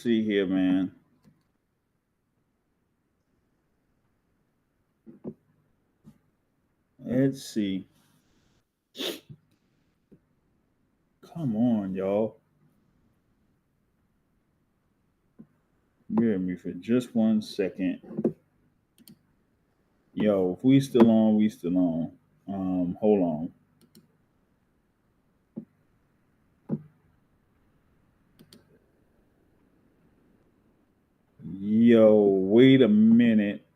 see here, man. Let's see. Come on, y'all. Bear with me for just 1 second. Yo, if we still on, we still on. Hold on. Yo, wait a minute.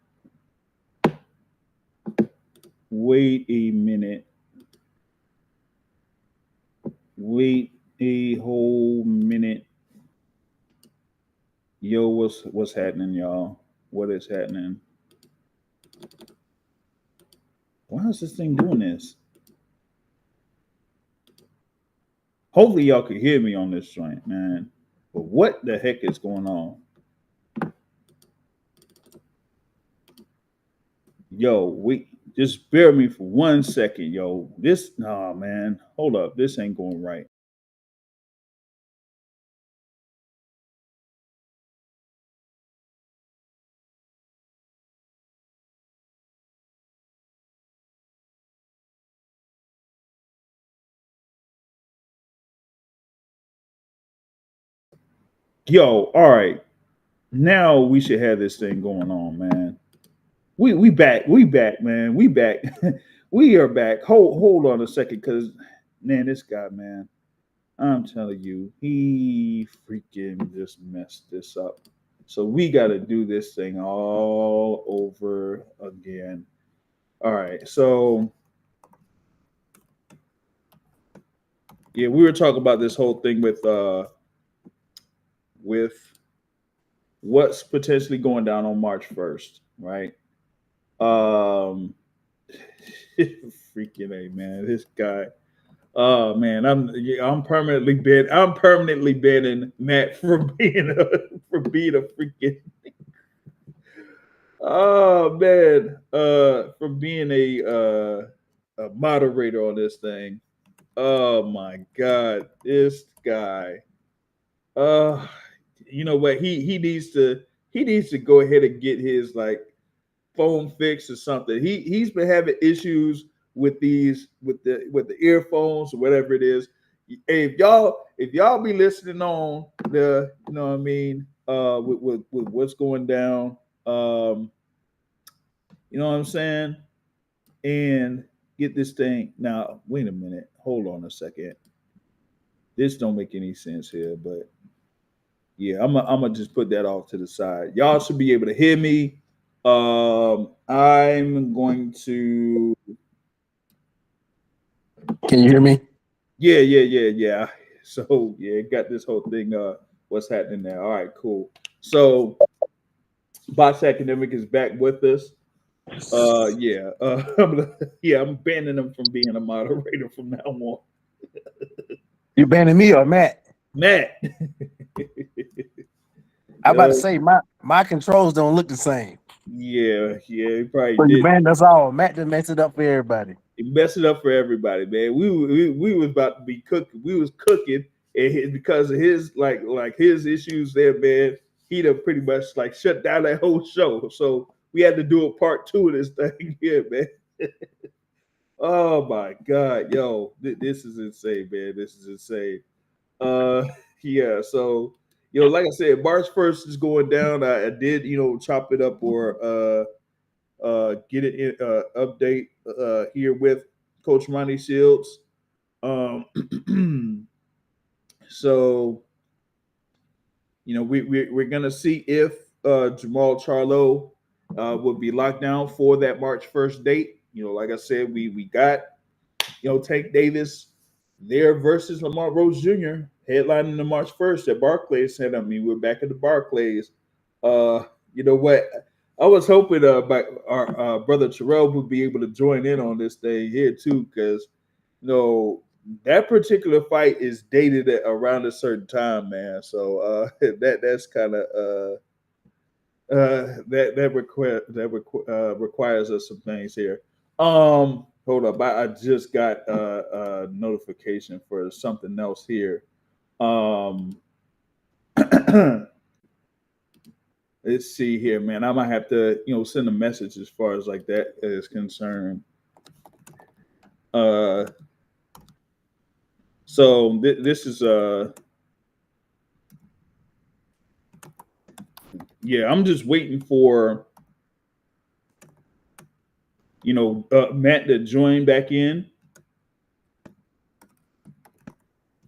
Wait a minute. Wait a whole minute. Yo, what's happening, y'all? What is happening? Why is this thing doing this? Hopefully y'all can hear me on this joint, man. But what the heck is going on? Yo, wait, just bear me for 1 second, yo. Nah, man. Hold up. This ain't going right. Yo, all right. Now we should have this thing going on, man. We back. We back, man. We back. We are back. Hold on a second, cause man, this guy, man. I'm telling you, he freaking just messed this up. So we got to do this thing all over again. All right. So yeah, we were talking about this whole thing with what's potentially going down on March 1st, right? Um freaking A, man. This guy. Oh man, I'm permanently banning Matt for being a freaking oh man, for being a moderator on this thing. Oh my god, this guy. Uh you know what? He needs to go ahead and get his like phone fixed or something. He's been having issues with the earphones or whatever it is. Hey, if y'all be listening on the you know what I mean with what's going down, you know what I'm saying, and get this thing now. Wait a minute, hold on a second. This don't make any sense here, but yeah, I'm gonna just put that off to the side. Y'all should be able to hear me. I'm going to. Can you hear me? Yeah. So yeah, got this whole thing. What's happening there? All right, cool. So Box Academic is back with us. Yeah. I'm banning him from being a moderator from now on. You banning me or Matt? Matt. I'm about to say my controls don't look the same. Yeah, he probably So you did. banned us all. Matt just messed it up for everybody. It messed it up for everybody, man. We was about to be cooking. We was cooking, and because of his like his issues there, man, he'd have pretty much like shut down that whole show. So we had to do a part two of this thing here, man. Oh my god, yo, this is insane, man. This is insane. Uh, yeah. So like I said, March 1st is going down. I did chop it up or get it in update here with Coach Ronnie Shields. So we're gonna see if Jamal Charlo will be locked down for that March 1st date. Like I said, we got Tank Davis there versus Lamar Rose Jr. headlining the March 1st at Barclays Center. I mean, we're back at the Barclays. You know what? I was hoping our brother Terrell would be able to join in on this thing here too, because that particular fight is dated at around a certain time, man. So that's kind of requires us some things here. Hold up, I just got a notification for something else here. let's see here, man. I might have to, send a message as far as like that is concerned. Uh, so this is yeah. I'm just waiting for Matt to join back in,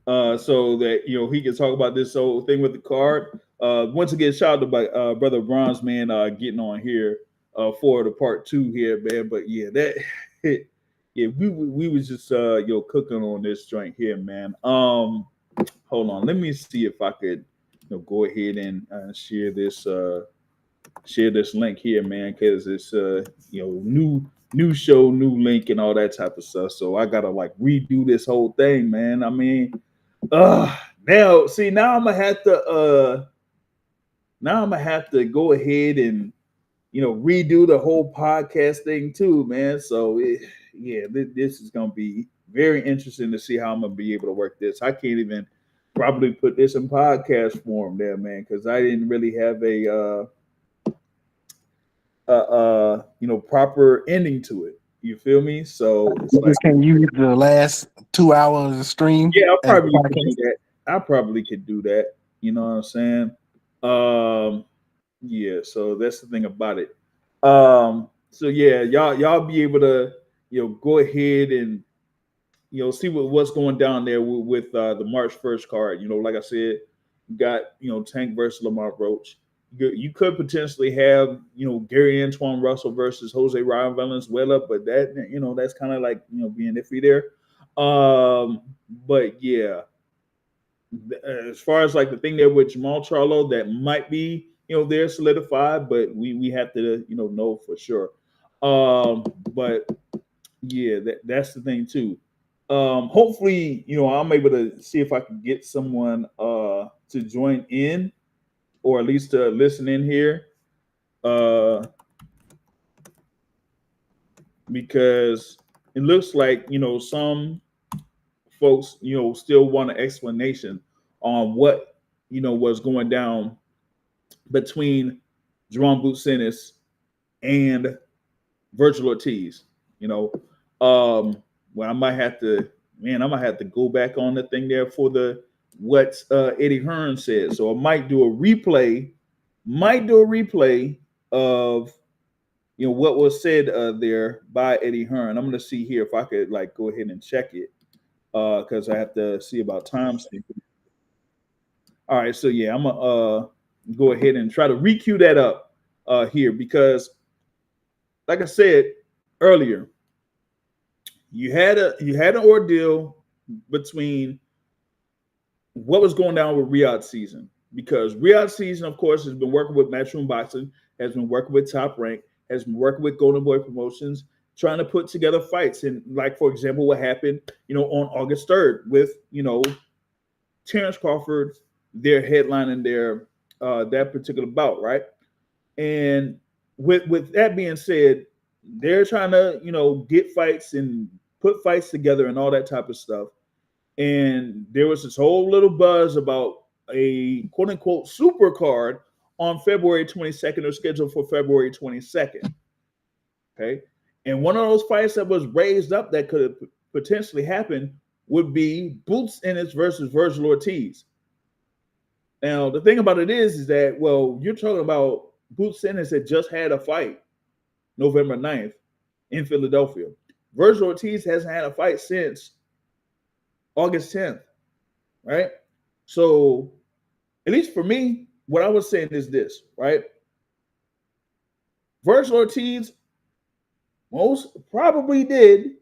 so that he can talk about this whole thing with the card. Once again, shout out to my brother Bronze Man getting on here for the part 2 here, man. But yeah, that yeah, we was just cooking on this joint here, man. Hold on, let me see if I could go ahead and share this link here, man, because it's new show, new link, and all that type of stuff. So I gotta like redo this whole thing, man. I mean, now I'm gonna have to go ahead and redo the whole podcast thing too, man. So this is gonna be very interesting to see how I'm gonna be able to work this. I can't even probably put this in podcast form there, man, because I didn't really have a proper ending to it. You feel me? So it's you just can't use the last 2 hours of stream. Yeah, I probably could do that. I probably could do that. You know what I'm saying? Yeah, so that's the thing about it. So yeah, y'all be able to go ahead and see what's going down there with the March 1st card. Like I said, you got Tank versus Lamar Roach. You could potentially have Gary Antoine Russell versus Jose Ryan Valenzuela, but that that's kind of like being iffy there. But yeah, as far as like the thing there with Jamal Charlo, that might be they're solidified, but we have to know for sure. But yeah, that's the thing too. Hopefully I'm able to see if I can get someone to join in, or at least to listen in here, because it looks like some folks still want an explanation on what was going down between Jerome Boots Ennis and Vergil Ortiz. Well, I might have to go back on the thing there for what Eddie Hearn said. So I might do a replay of what was said there by Eddie Hearn. I'm gonna see here if I could like go ahead and check it, because I have to see about timestamp. All right, so yeah, I'm gonna go ahead and try to re-queue that up here, because like I said earlier, you had an ordeal between what was going down with Riyadh Season, because Riyadh Season, of course, has been working with Matchroom Boxing, has been working with Top Rank, has been working with Golden Boy Promotions, trying to put together fights. And like, for example, what happened, on August 3rd with, Terrence Crawford, their headlining their that particular bout, right? And with that being said, they're trying to get fights and put fights together and all that type of stuff. And there was this whole little buzz about a quote unquote super card on February 22nd, or scheduled for February 22nd. Okay. And one of those fights that was raised up that could potentially happen would be Boots Ennis versus Vergil Ortiz. Now, the thing about it is that, well, you're talking about Boots Ennis that just had a fight November 9th in Philadelphia. Vergil Ortiz hasn't had a fight since August 10th, right? So, at least for me, what I was saying is this, right? Vergil Ortiz most probably did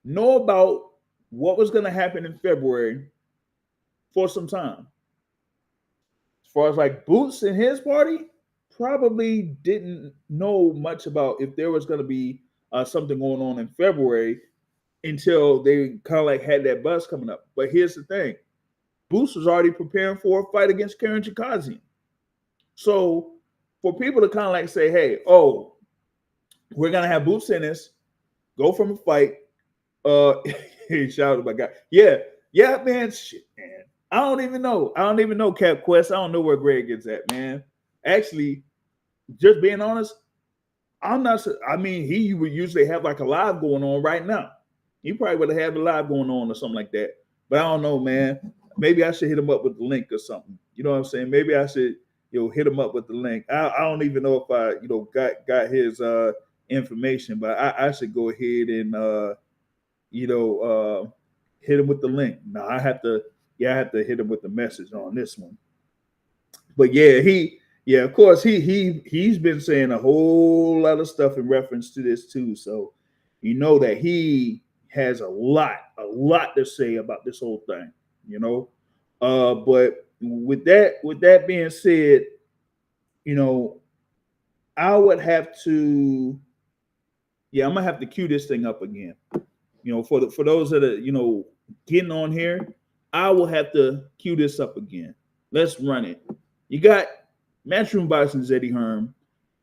know about what was going to happen in February for some time. As far as like Boots and his party, probably didn't know much about if there was going to be something going on in February until they kind of like had that buzz coming up. But here's the thing. Boots was already preparing for a fight against Karen Chikazian. So for people to kind of like say, hey, oh, we're going to have Boots Ennis go from a fight. Shout out my guy. Yeah, man. Shit, man. I don't even know. Cap Quest. I don't know where Greg is at, man. Actually, just being honest, I'm not. I mean, he would usually have like a live going on right now. He probably would have a live going on or something like that. But I don't know, man. Maybe I should hit him up with the link or something. You know what I'm saying? Maybe I should, hit him up with the link. I don't even know if I, got his information, but I should go ahead and hit him with the link. Now I have to, I have to hit him with the message on this one. But yeah, of course he's been saying a whole lot of stuff in reference to this too. So you know that he has a lot to say about this whole thing, But with that being said, I would have to, I'm gonna have to cue this thing up again. For those that are getting on here, I will have to cue this up again. Let's run it. You got Matchroom Boxing's Eddie Hearn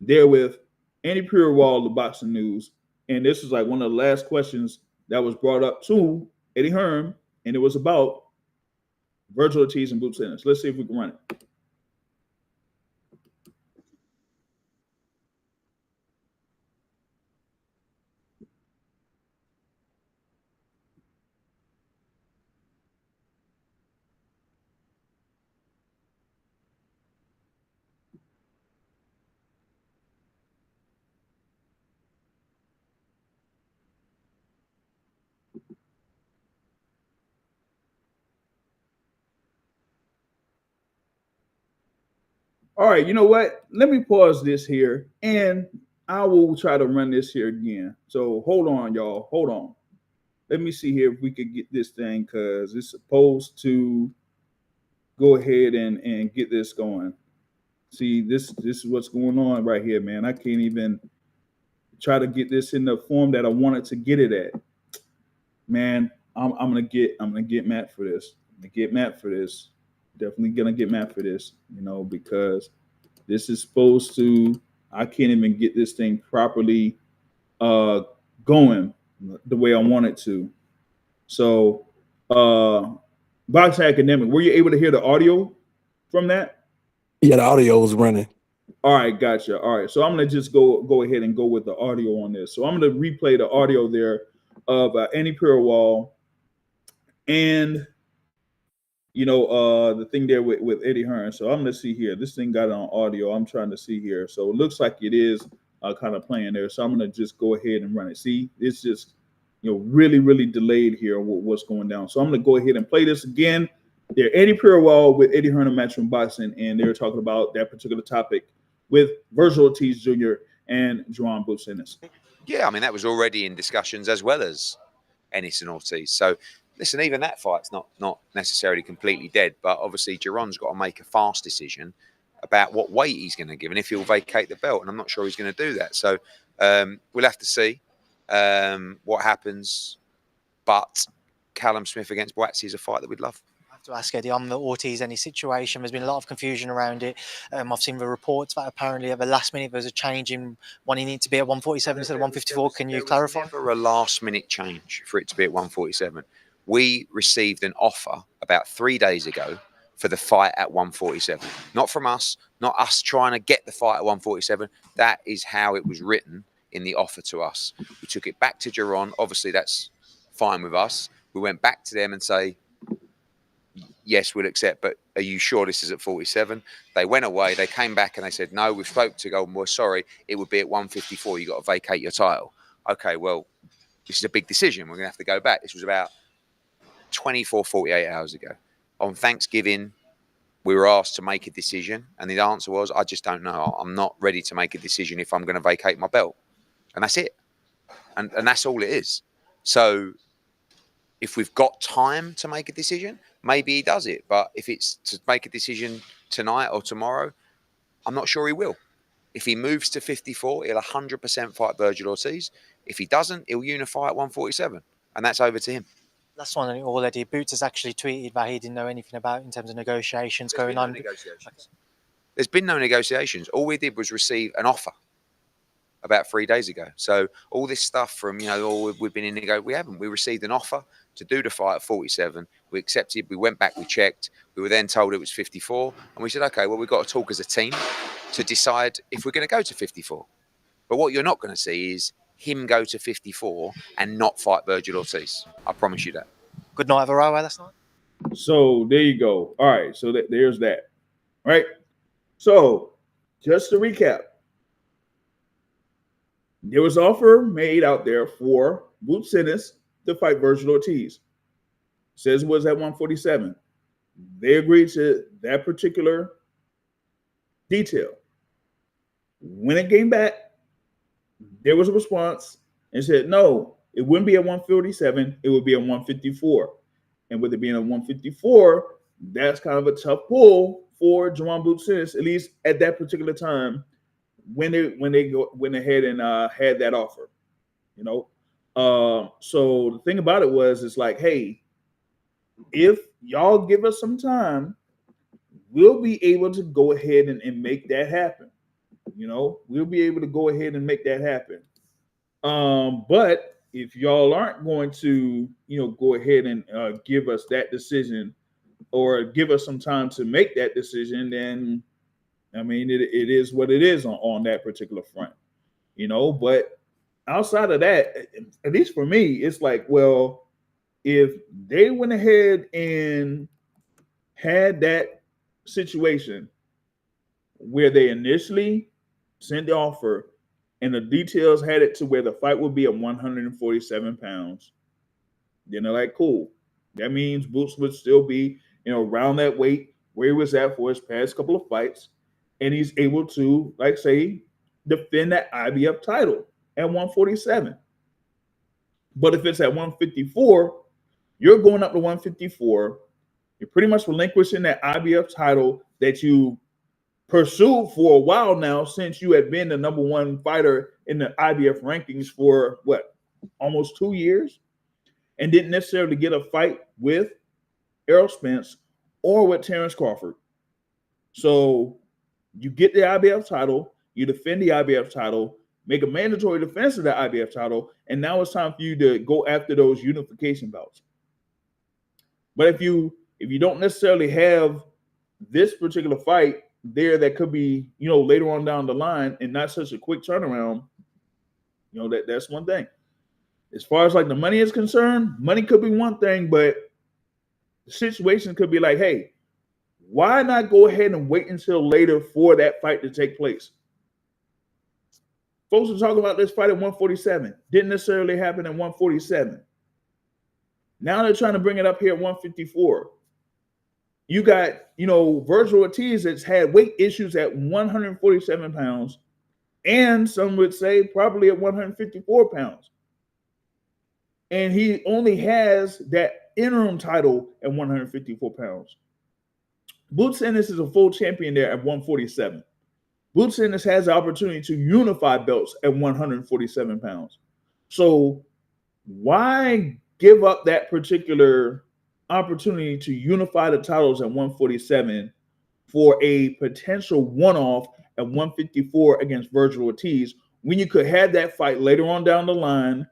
there with Andy Pureewall, the Boxing News, and this is like one of the last questions that was brought up to Eddie Hearn, and it was about Vergil Ortiz and Boots Ennis. Let's see if we can run it. All right, you know what? Let me pause this here and I will try to run this here again. So hold on, y'all. Hold on. Let me see here if we could get this thing because it's supposed to go ahead and get this going. See, this is what's going on right here, man. I can't even try to get this in the form that I wanted to get it at. Man, I'm gonna get mad for this. I'm gonna get mad for this. Definitely gonna get mad for this, because this is supposed to. I can't even get this thing properly going the way I want it to. So, Boxing Academic, were you able to hear the audio from that? Yeah, the audio was running. All right, gotcha. All right, so I'm gonna just go ahead and go with the audio on this. So I'm gonna replay the audio there of Andy Pureewall and the thing there with Eddie Hearn. So I'm gonna see here. This thing got it on audio. I'm trying to see here. So it looks like it is kind of playing there. So I'm gonna just go ahead and run it. See, it's just really, really delayed here what's going down. So I'm gonna go ahead and play this again. They're Andy Pureewall with Eddie Hearn of Matchroom Boxing, and they're talking about that particular topic with Vergil Ortiz Jr. and Jerron Boots Ennis. Yeah, I mean, that was already in discussions as well as Ennis and Ortiz. So, listen, even that fight's not necessarily completely dead, but obviously Jerron's got to make a fast decision about what weight he's going to give and if he'll vacate the belt, and I'm not sure he's going to do that. So, we'll have to see what happens, but Callum Smith against Boatsy is a fight that we'd love. To ask Eddie on the Ortiz any situation. There's been a lot of confusion around it. I've seen the reports that apparently at the last minute there's a change in when he needs to be at 147 instead of 154. Can you clarify? There was never a last minute change for it to be at 147. We received an offer about 3 days ago for the fight at 147. Not from us, not us trying to get the fight at 147. That is how it was written in the offer to us. We took it back to Jerron. Obviously, that's fine with us. We went back to them and say, yes, we'll accept, but are you sure this is at 47? They went away. They came back and they said, no, we've spoke to Golden Boy. Sorry, it would be at 154. You've got to vacate your title. Okay, well, this is a big decision. We're going to have to go back. This was about 24, 48 hours ago. On Thanksgiving, we were asked to make a decision, and the answer was, I just don't know. I'm not ready to make a decision if I'm going to vacate my belt. And that's it. And that's all it is. So if we've got time to make a decision, maybe he does it. But if it's to make a decision tonight or tomorrow, I'm not sure he will. If he moves to 54, he'll 100% fight Vergil Ortiz. If he doesn't, he'll unify at 147. And that's over to him. Last one already. Boots has actually tweeted that he didn't know anything about in terms of negotiations going on. There's been no negotiations. All we did was receive an offer about 3 days ago. So all this stuff from, we've been in negotiation, we haven't. We received an offer to do the fight at 47. We accepted. We went back. We checked. We were then told it was 54. And we said, okay, well, we've got to talk as a team. to decide if we're going to go to 54. But what you're not going to see is him go to 54 and not fight Vergil Ortiz. I promise you that. Good night of a railway last night. So there you go. All right. So there's that. Right. So just to recap, there was an offer made out there for Boots Ennis to fight Vergil Ortiz. Says it was at 147. They agreed to that particular detail. When it came back, there was a response and said, no, it wouldn't be at 147. It would be at 154. And with it being at 154, that's kind of a tough pull for Jaron Boots Ennis, at least at that particular time when they went ahead and had that offer. You know, so the thing about it was, it's like, hey, if y'all give us some time, we'll be able to go ahead and make that happen. You know, we'll be able to go ahead and make that happen. But if y'all aren't going to, you know, go ahead and give us that decision or give us some time to make that decision, then I mean, it is what it is on that particular front, you know. But outside of that, at least for me, it's like, well, if they went ahead and had that situation where they initially sent the offer and the details had it to where the fight would be at 147 pounds, then they're like, cool. That means Boots would still be, you know, around that weight where he was at for his past couple of fights. And he's able to, like, say, defend that IBF title at 147. But if it's at 154, you're going up to 154. You're pretty much relinquishing that IBF title that you pursued for a while now, since you had been the number one fighter in the IBF rankings for what, almost 2 years, and didn't necessarily get a fight with Errol Spence or with Terrence Crawford. So you get the IBF title, you defend the IBF title, make a mandatory defense of the IBF title, and now it's time for you to go after those unification bouts. But if you don't necessarily have this particular fight there that could be, you know, later on down the line and not such a quick turnaround, you know, that's one thing. As far as like the money is concerned, money could be one thing, but the situation could be like, hey, why not go ahead and wait until later for that fight to take place? Folks are talking about this fight at 147. Didn't necessarily happen at 147. Now they're trying to bring it up here at 154. You got, you know, Vergil Ortiz that's had weight issues at 147 pounds, and some would say probably at 154 pounds. And he only has that interim title at 154 pounds. Boots Ennis is a full champion there at 147. Boots Ennis has the opportunity to unify belts at 147 pounds. So why give up that particular opportunity to unify the titles at 147 for a potential one-off at 154 against Vergil Ortiz, when you could have that fight later on down the line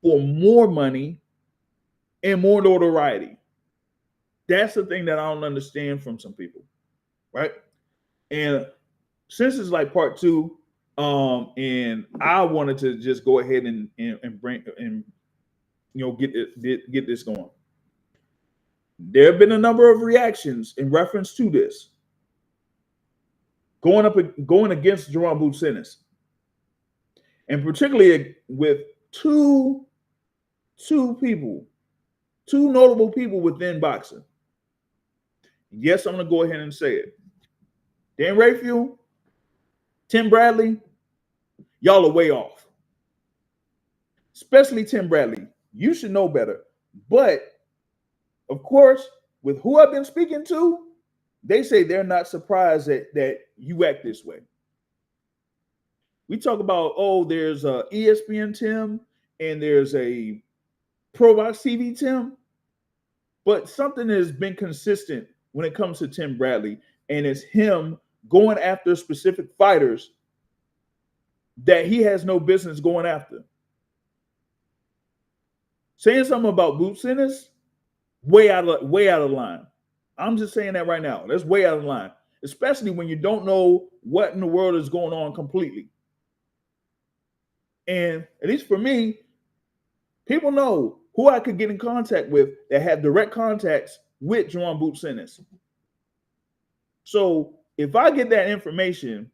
for more money and more notoriety? That's the thing that I don't understand from some people, right? And since it's like part two, and I wanted to just go ahead and bring and, you know, get this going. There have been a number of reactions in reference to this, going against Jaron Boots Ennis, and particularly with two notable people within boxing. Yes, I'm going to go ahead and say it. Dan Rayfield, Tim Bradley, y'all are way off. Especially Tim Bradley. You should know better. But, of course, with who I've been speaking to, they say they're not surprised that you act this way. We talk about, oh, there's a ESPN Tim and there's a Pro Box TV Tim. But something has been consistent when it comes to Tim Bradley, and it's him going after specific fighters that he has no business going after. Saying something about Boots Ennis, way out of line. I'm just saying that right now. That's way out of line. especially when you don't know what in the world is going on completely. And at least for me, people know who I could get in contact with that have direct contacts with Jerron Boots Ennis. So if I get that information,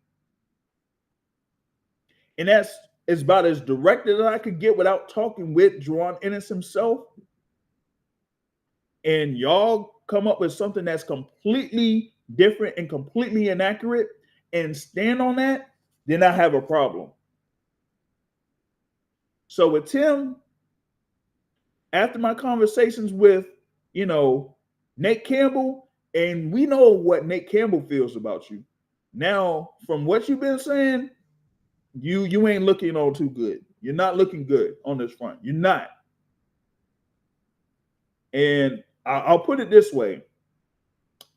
and that's about as direct as I could get without talking with Jerron Ennis himself, and y'all come up with something that's completely different and completely inaccurate and stand on that, then I have a problem. So with Tim, after my conversations with, Nate Campbell, and we know what Nate Campbell feels about you. Now, from what you've been saying, you ain't looking all too good. You're not looking good on this front. You're not. And I'll put it this way.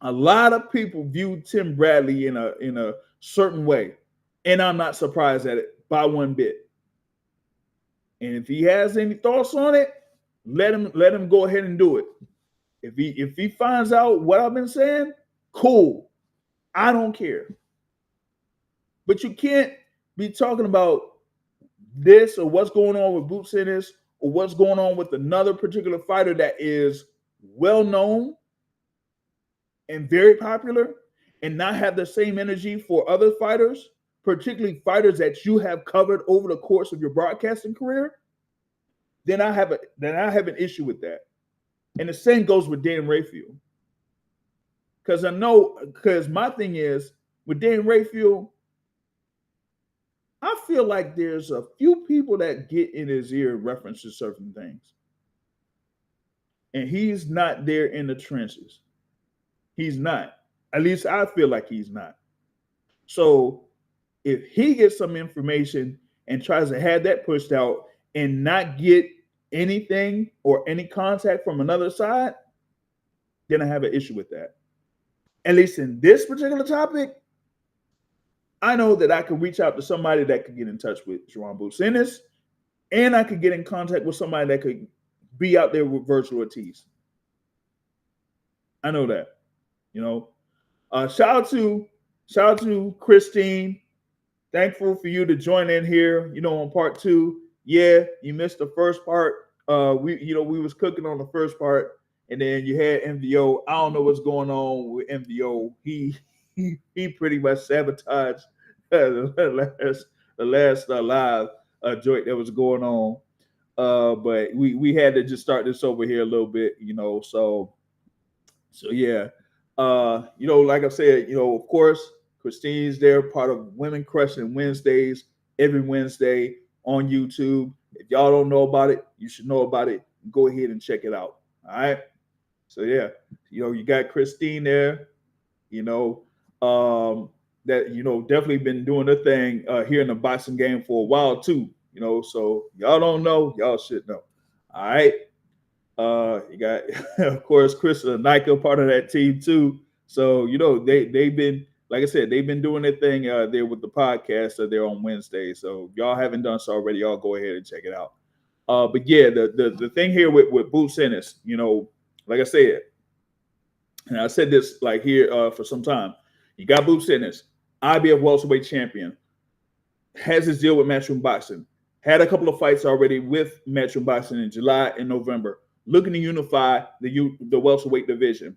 A lot of people view Tim Bradley in a certain way, and I'm not surprised at it by one bit. And if he has any thoughts on it, let him go ahead and do it. If he finds out what I've been saying, cool. I don't care. But you can't be talking about this or what's going on with Boots Ennis or what's going on with another particular fighter that is well known and very popular, and not have the same energy for other fighters, particularly fighters that you have covered over the course of your broadcasting career, then I have an issue with that. And the same goes with Dan Rayfield. Because my thing is, with Dan Rayfield, I feel like there's a few people that get in his ear in reference to certain things. And he's not there in the trenches. He's not. At least I feel like he's not. So if he gets some information and tries to have that pushed out and not get anything or any contact from another side, then I have an issue with that. At least in this particular topic, I know that I could reach out to somebody that could get in touch with Jerron Boots Ennis, and I could get in contact with somebody that could be out there with Vergil Ortiz. I know that. Shout out to Christine. Thankful for you to join in here. On part 2. Yeah, you missed the first part. We was cooking on the first part, and then you had MVO. I don't know what's going on with MVO. He pretty much sabotaged the last live joint that was going on. But we had to just start this over here a little bit, So yeah. Like I said, of course, Christine's there, part of Women Crushing Wednesdays, every Wednesday on YouTube. If y'all don't know about it, you should know about it. Go ahead and check it out. All right. So yeah, you got Christine there, that definitely been doing the thing here in the boxing game for a while too. So y'all don't know, y'all should know. All right. You got, of course, Chris and Nika, part of that team too. So they've been, like I said, they've been doing their thing there with the podcast there on Wednesday. So if y'all haven't done so already, y'all go ahead and check it out. But yeah, the thing here with Boots Ennis, like I said, and I said this like here for some time. You got Boots Ennis, IBF welterweight champion, has his deal with Matchroom Boxing, had a couple of fights already with Matchroom Boxing in July and November, looking to unify the welterweight division,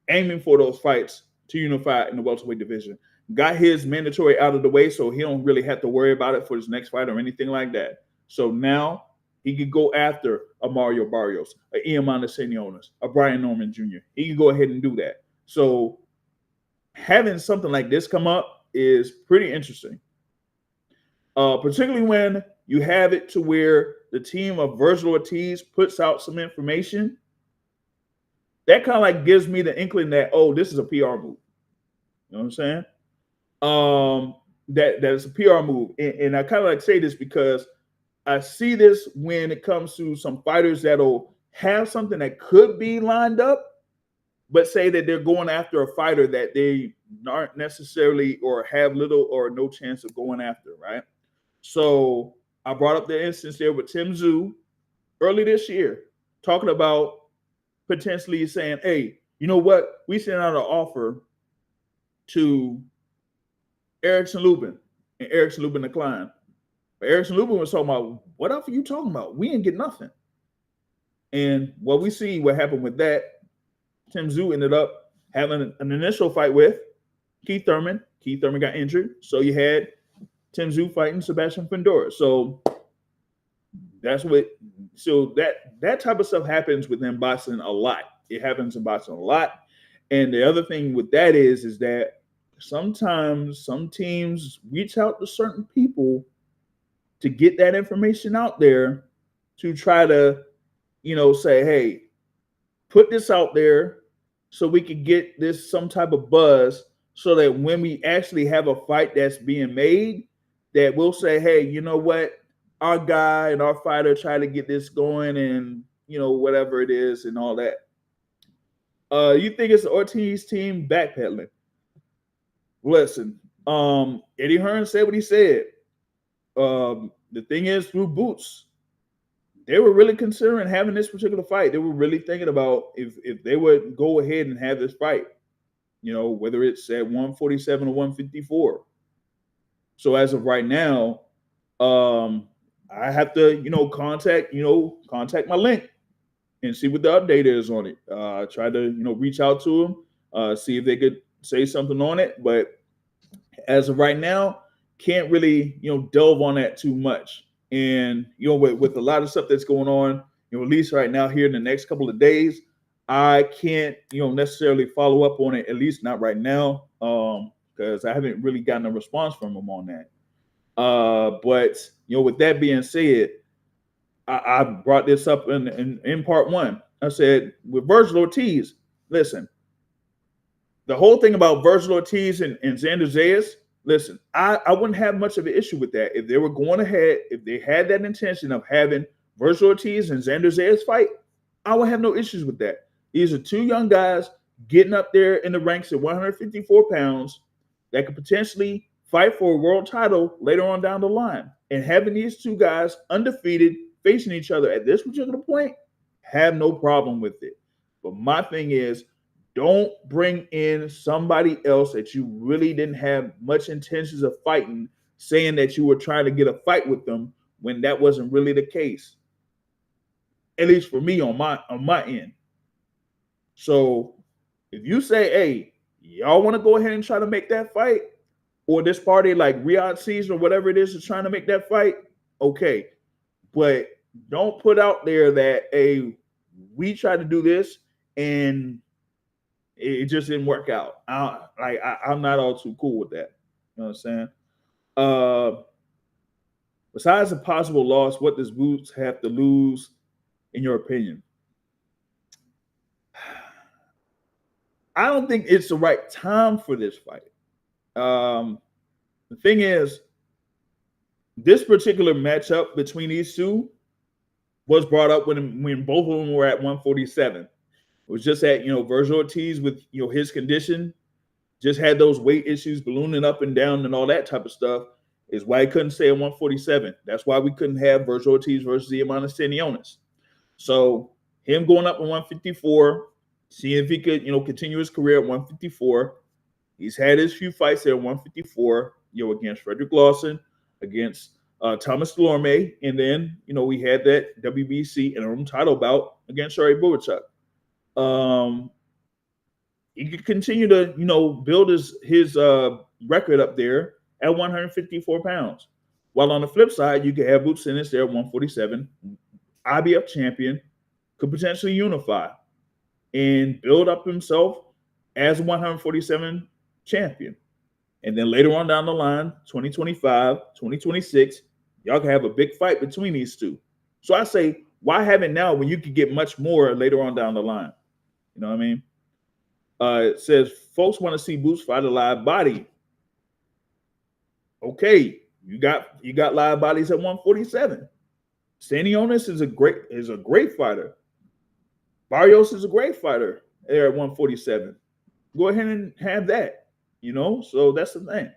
aiming for those fights to unify in the welterweight division. Got his mandatory out of the way, so he don't really have to worry about it for his next fight or anything like that. So now he could go after a Mario Barrios, a Ian Montesinonis, a Brian Norman Jr. He can go ahead and do that. So having something like this come up is pretty interesting, particularly when you have it to where the team of Vergil Ortiz puts out some information. That kind of like gives me the inkling that, this is a PR move. You know what I'm saying? That is a PR move. And I kind of like say this because I see this when it comes to some fighters that'll have something that could be lined up, but say that they're going after a fighter that they aren't necessarily or have little or no chance of going after, right? So I brought up the instance there with Tim Tszyu early this year, talking about potentially saying, hey, you know what? We sent out an offer to Erickson Lubin, and Erickson Lubin declined. But Erickson Lubin was talking about, what else are you talking about? We didn't get nothing. And what we see, what happened with that, Tim Tszyu ended up having an initial fight with Keith Thurman. Keith Thurman got injured. So you had Tim Tszyu fighting Sebastian Fundora. So that's what, so that type of stuff happens within boxing a lot. It happens in boxing a lot. And the other thing with that is that sometimes some teams reach out to certain people to get that information out there to try to, say, hey, put this out there so we could get this some type of buzz so that when we actually have a fight that's being made, that we'll say, hey, you know what? Our guy and our fighter try to get this going and, whatever it is and all that. You think it's the Ortiz team backpedaling? Listen, Eddie Hearn said what he said. The thing is, through Boots, they were really considering having this particular fight. They were really thinking about if they would go ahead and have this fight, whether it's at 147 or 154. So as of right now, I have to, contact my link and see what the update is on it. Try to, reach out to them, see if they could say something on it. But as of right now, can't really, delve on that too much. And, with a lot of stuff that's going on, at least right now here in the next couple of days, I can't, necessarily follow up on it, at least not right now, because I haven't really gotten a response from them on that. But, with that being said, I brought this up in part one. I said, with Vergil Ortiz, listen, the whole thing about Vergil Ortiz and Xander Zayas, listen, I wouldn't have much of an issue with that. If they were going ahead, if they had that intention of having Vergil Ortiz and Xander Zayas fight, I would have no issues with that. These are two young guys getting up there in the ranks at 154 pounds that could potentially fight for a world title later on down the line. And having these two guys undefeated facing each other at this particular point, have no problem with it. But my thing is, don't bring in somebody else that you really didn't have much intentions of fighting, saying that you were trying to get a fight with them when that wasn't really the case. At least for me on my end. So if you say, hey, y'all want to go ahead and try to make that fight, or this party like Riyadh Season or whatever it is trying to make that fight, okay. But don't put out there that, hey, we tried to do this and it just didn't work out. I'm not all too cool with that. You know what I'm saying? Besides a possible loss, what does Boots have to lose, in your opinion? I don't think it's the right time for this fight. The thing is, this particular matchup between these two was brought up when both of them were at 147. It was just that, Vergil Ortiz with, his condition, just had those weight issues ballooning up and down and all that type of stuff, is why he couldn't stay at 147. That's why we couldn't have Vergil Ortiz versus Diamante Stanionis. So him going up to 154, seeing if he could, continue his career at 154. He's had his few fights there at 154, against Frederick Lawson, against Thomas Delorme, and then, we had that WBC interim title bout against Shari Bubachuk. He could continue to, build his record up there at 154 pounds. While on the flip side, you could have Boots Ennis there at 147, IBF champion, could potentially unify and build up himself as a 147 champion. And then later on down the line, 2025, 2026, y'all can have a big fight between these two. So I say, why have it now when you could get much more later on down the line? You know what I mean? It says, folks want to see Boots fight a live body. Okay, you got live bodies at 147. Stanionis is a great fighter. Barrios is a great fighter there at 147. Go ahead and have that. So that's the thing.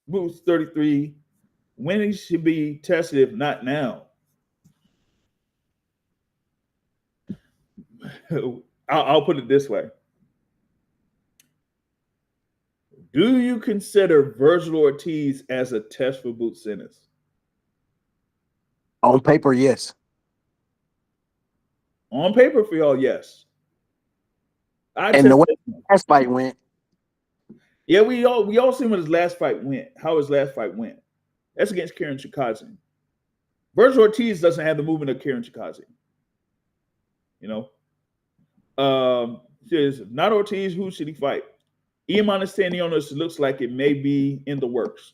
Boots 33. When he should be tested, if not now. I'll put it this way. Do you consider Vergil Ortiz as a test for Boots Ennis? On paper, yes. On paper for y'all, yes. And the way last fight went, yeah, we all seen what his last fight went. How his last fight went. That's against Kieran Chikazi. Vergil Ortiz doesn't have the movement of Kieran Chikazi. You know, says not Ortiz. Who should he fight? Ian Stanionis looks like it may be in the works.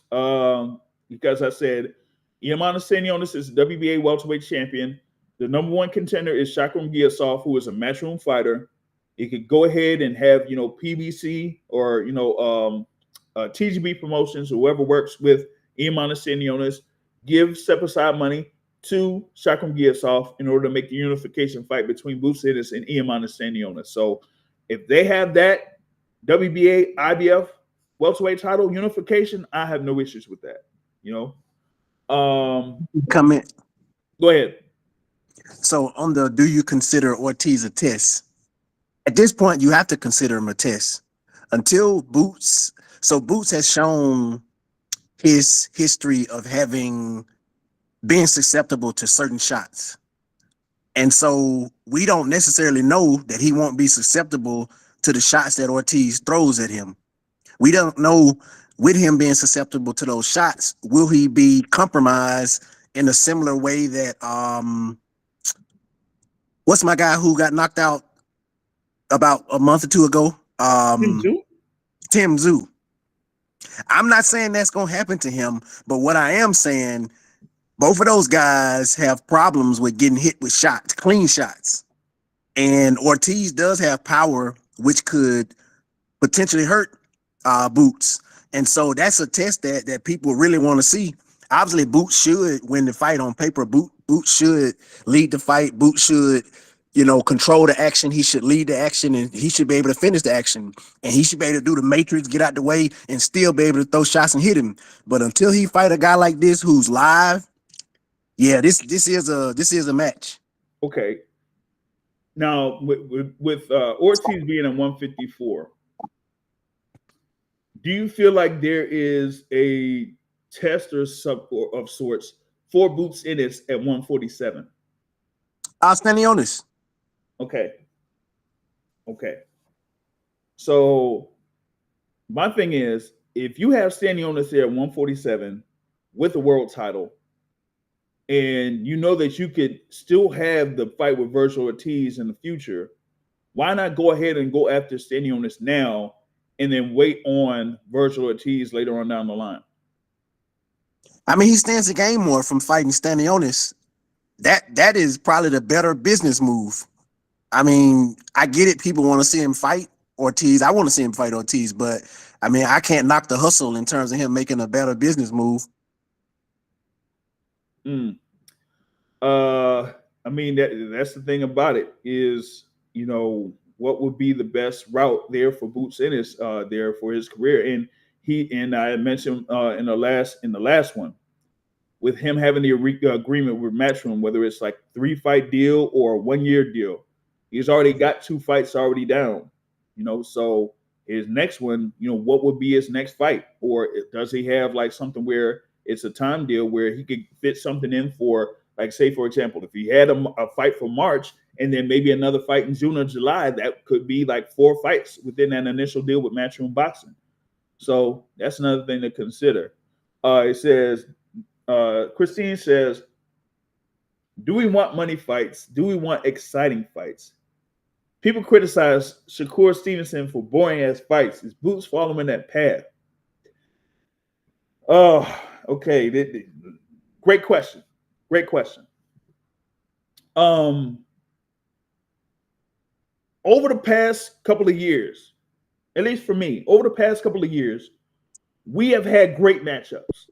Because I said Ian Stanionis is WBA welterweight champion. The number one contender is Shakram Giasov, who is a matchroom fighter. He could go ahead and have, you know, PBC or, you know, TGB Promotions, whoever works with Ian Stanionis, step aside money to Shakram Giasov in order to make the unification fight between Boots Ennis and Ian Stanionis. So if they have that WBA, IBF welterweight title unification, I have no issues with that. You know, comment. Go ahead. So on the do you consider Ortiz a test? At this point, you have to consider him a test. Until Boots, so Boots has shown his history of being susceptible to certain shots. And so we don't necessarily know that he won't be susceptible to the shots that Ortiz throws at him. We don't know, with him being susceptible to those shots, will he be compromised in a similar way that what's my guy who got knocked out about a month or two ago? Tim Tszyu. I'm not saying that's gonna happen to him, but what I am saying, both of those guys have problems with getting hit with shots, clean shots. And Ortiz does have power, which could potentially hurt Boots. And so that's a test that people really want to see. Obviously, Boots should win the fight on paper. Boots should lead the fight. Boots should, you know, control the action. He should lead the action, and he should be able to finish the action. And he should be able to do the matrix, get out the way, and still be able to throw shots and hit him. But until he fight a guy like this who's live, yeah, this is a match. Okay. Now with Ortiz being at 154, do you feel like there is a test of sorts for Boots Ennis at 147? Stanionis. Okay. So my thing is, if you have Stanionis there at 147 with the world title, and you know that you could still have the fight with Vergil Ortiz in the future, why not go ahead and go after Stanionis now and then wait on Vergil Ortiz later on down the line? I mean, he stands to gain more from fighting Stanionis. That is probably the better business move. I mean, I get it. People want to see him fight Ortiz. I want to see him fight Ortiz, but I mean, I can't knock the hustle in terms of him making a better business move. I mean, that's the thing about it is, you know, what would be the best route there for Boots Ennis there for his career. And I mentioned in the last one, with him having the agreement with Matchroom, whether it's like 3-fight deal or a 1-year deal, he's already got 2 fights already down, you know. So his next one, you know, what would be his next fight? Or does he have like something where it's a time deal where he could fit something in for, like, say, for example, if he had a fight for March and then maybe another fight in June or July, that could be like 4 fights within that initial deal with Matchroom Boxing. So that's another thing to consider. It says, Christine says, do we want money fights? Do we want exciting fights? People criticize Shakur Stevenson for boring ass fights. Is Boots following that path? Oh, okay. Great question. Over the past couple of years, at least for me, we have had great matchups.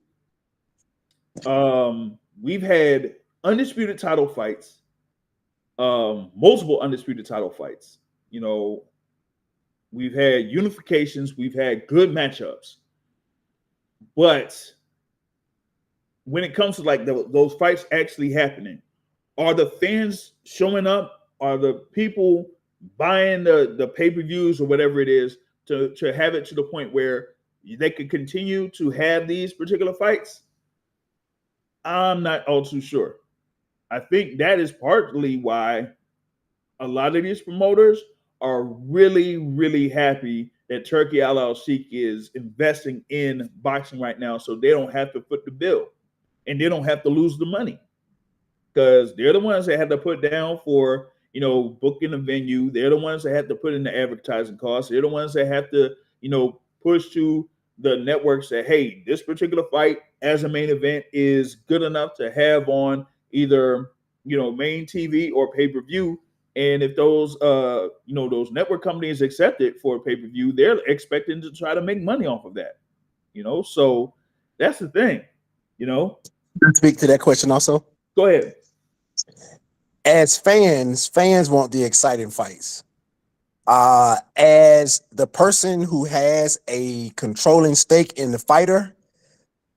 We've had undisputed title fights, multiple undisputed title fights. You know, we've had unifications, we've had good matchups. But when it comes to like those fights actually happening, are the fans showing up? Are the people buying the pay-per-views or whatever it is to have it to the point where they could continue to have these particular fights, I'm not all too sure. I think that is partly why a lot of these promoters are really, really happy that Turkey Al Sheikh is investing in boxing right now, so they don't have to foot the bill and they don't have to lose the money, because they're the ones that have to put down for, booking a venue. They're the ones that have to put in the advertising costs. They're the ones that have to, push to the networks that, hey, this particular fight as a main event is good enough to have on either, main TV or pay-per-view. And if those, those network companies accept it for pay-per-view, they're expecting to try to make money off of that, So that's the thing, Speak to that question also. Go ahead. As fans want the exciting fights. As the person who has a controlling stake in the fighter,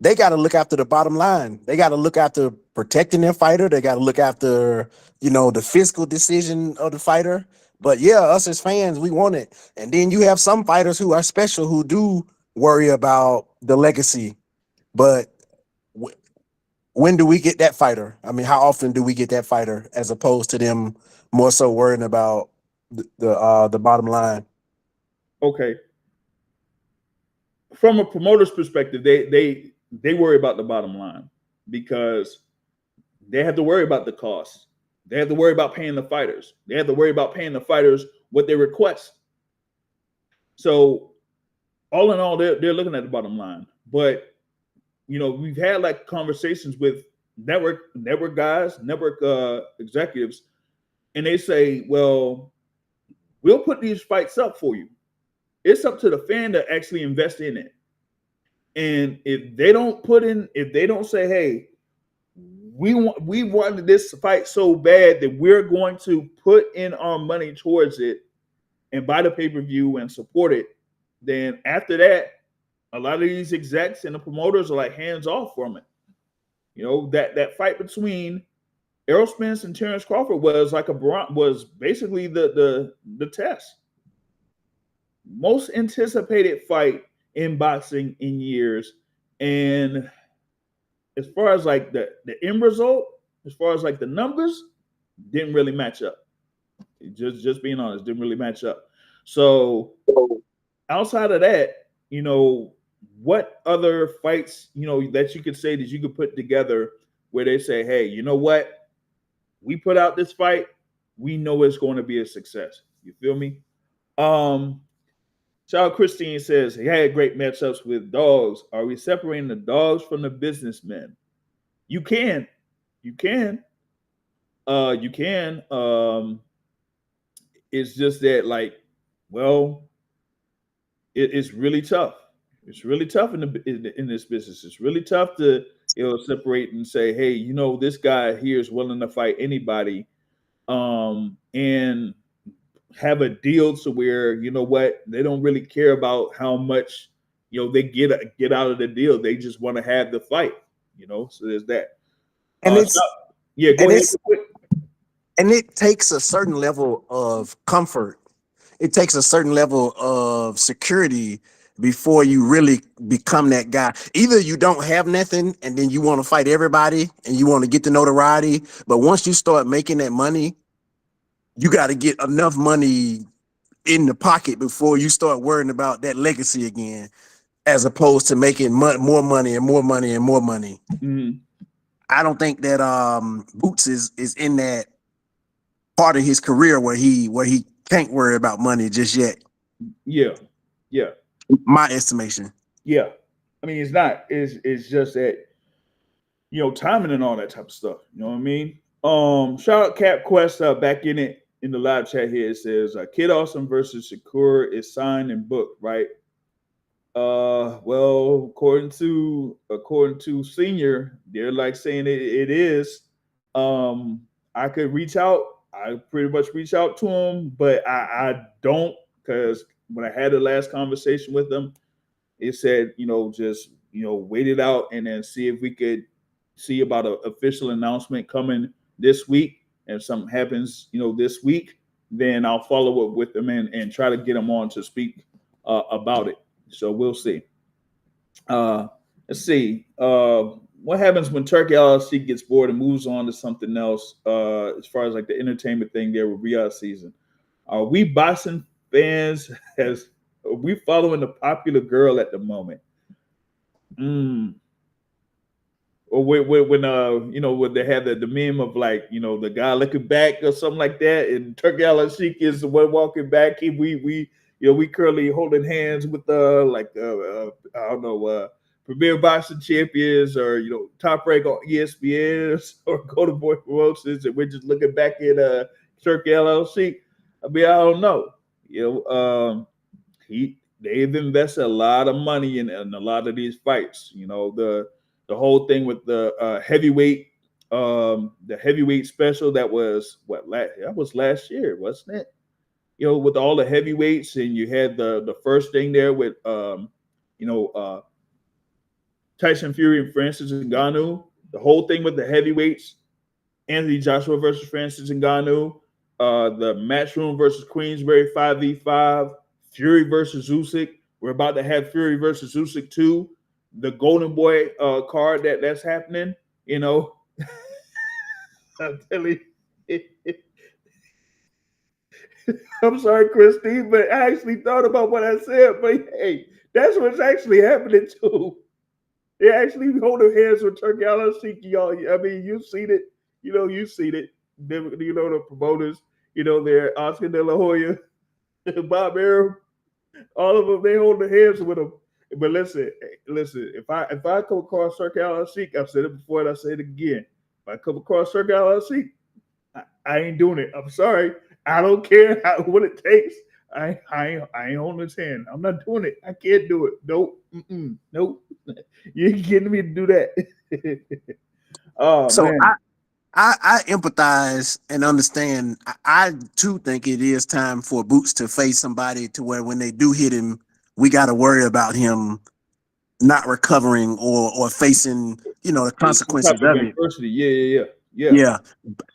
they got to look after the bottom line. They got to look after protecting their fighter. They got to look after, the fiscal decision of the fighter. But yeah, us as fans, we want it. And then you have some fighters who are special who do worry about the legacy. But when do we get that fighter? I mean, how often do we get that fighter as opposed to them more so worrying about the bottom line? Okay. From a promoter's perspective, they worry about the bottom line because they have to worry about the costs. They have to worry about paying the fighters. They have to worry about paying the fighters what they request. So all in all, they're looking at the bottom line. But we've had like conversations with network guys, network executives, and they say, well, we'll put these fights up for you. It's up to the fan to actually invest in it. And if they don't say, hey, we wanted this fight so bad that we're going to put in our money towards it and buy the pay-per-view and support it, then after that, a lot of these execs and the promoters are like hands off from it. That fight between Errol Spence and Terrence Crawford was basically the test. Most anticipated fight in boxing in years. And as far as like the end result, as far as like the numbers, didn't really match up. Just being honest, didn't really match up. So outside of that, what other fights, that you could say that you could put together where they say, hey, you know what? We put out this fight. We know it's going to be a success. You feel me? Child Christine says, he had great matchups with dogs. Are we separating the dogs from the businessmen? You can. It's just that, like, well, it's really tough. It's really tough in this business. It's really tough to separate and say, hey, this guy here is willing to fight anybody, and have a deal to where they don't really care about how much they get out of the deal. They just want to have the fight. So there's that. And go ahead. And it takes a certain level of comfort. It takes a certain level of security before you really become that guy. Either you don't have nothing and then you want to fight everybody and you want to get the notoriety. But once you start making that money, you got to get enough money in the pocket before you start worrying about that legacy again, as opposed to making more money and more money and more money. Mm-hmm. I don't think that Boots is in that part of his career where he can't worry about money just yet. Yeah. My estimation. Yeah. I mean, it's not. It's just that, timing and all that type of stuff. You know what I mean? Shout out Cap Quest back in the live chat here. It says Kid Awesome versus Shakur is signed and booked, right? Well, according to Senior, they're like saying it is. I could reach out. I pretty much reach out to him, but I don't, because when I had the last conversation with him, it said, just wait it out and then see if we could see about an official announcement coming this week. And if something happens, this week, then I'll follow up with them and try to get them on to speak about it. So we'll see. Let's see. What happens when Turkey LLC gets bored and moves on to something else? As far as like the entertainment thing there with Riyadh season, are we boxing fans? Are we following the popular girl at the moment? Or when they had the meme of like the guy looking back or something like that, and Turkey Al Sheikh is the one walking back, and we currently holding hands with I don't know, premier boxing champions or top rank on ESPN or Golden Boy Promotions, and we're just looking back at Turkey Al Sheikh. I mean, I don't know. They've invested a lot of money in a lot of these fights. The whole thing with the heavyweight special that was last year, wasn't it? With all the heavyweights, and you had the first thing there with Tyson Fury and Francis Ngannou. The whole thing with the heavyweights, Anthony Joshua versus Francis Ngannou, the Matchroom versus Queensberry 5v5, Fury versus Usyk. We're about to have Fury versus Usyk 2. The Golden Boy card that's happening, I'm telling you. I'm sorry, Christine, but I actually thought about what I said. But hey, that's what's actually happening too. They actually holding hands with Turkey Al Sheikh, y'all. I mean, you've seen it. You've seen it. The promoters. They're Oscar De La Hoya, Bob Arum, all of them. They hold their hands with them. But listen. If I come across Turkey Al Sheikh, I've said it before and I say it again. If I come across Turkey Al Sheikh, I ain't doing it. I'm sorry. I don't care what it takes. I ain't holding his hand. I'm not doing it. I can't do it. Nope. Nope. You ain't getting me to do that. Oh, so man. I empathize and understand. I too think it is time for Boots to face somebody to where when they do hit him, we got to worry about him not recovering or facing, the consequences of it. Yeah.